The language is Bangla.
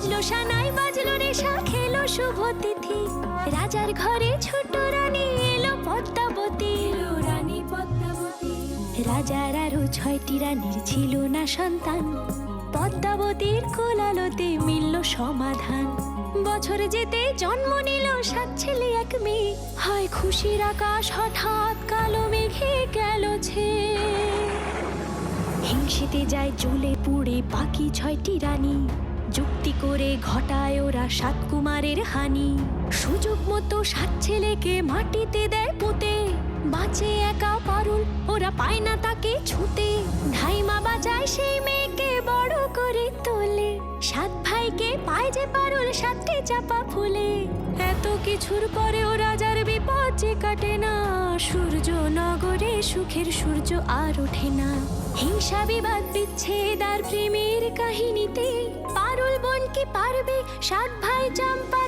বাজলো সানাই বাজলো রেশা খেলো শুভ তিথি রাজার ঘরে ছোট রানী এলো পদ্মাবতী রানী পদ্মাবতী রাজার আরো 6টি রানীর ছিল না সন্তান পদ্মাবতীর কোলালোতে মিলল সমাধান বছর যেতে জন্ম নিল 7 ছেলে 1 মেয়ে হয় খুশির আকাশ হঠাৎ কালো মেঘে গেল ছেয়ে হিংসেতে যায় জ্বলে পুড়ে বাকি 6টি রানী যুক্তি করে ঘটায় ওরা 7 কুমারের হানি সুযোগ মতো 7 ছেলেকে মাটিতে দেয় পুঁতে বাঁচে একা পারুল ওরা পায় না তাকে ছুতে ধাইমা বাজায় সেই মেয়েকে বড় করে তোলে 7 ভাইকে পায় যে পারুল 7টি চাপা ফুলে এত কিছুর পরেও রাজার বিপদ যে কাটে না সূর্য নগরে সুখের সূর্য আর ওঠে না হিংসা বিবাদ বিচ্ছেদ আর প্রেমের কাহিনীতে পারুল বোন কি পারবে 7 ভাই চম্পা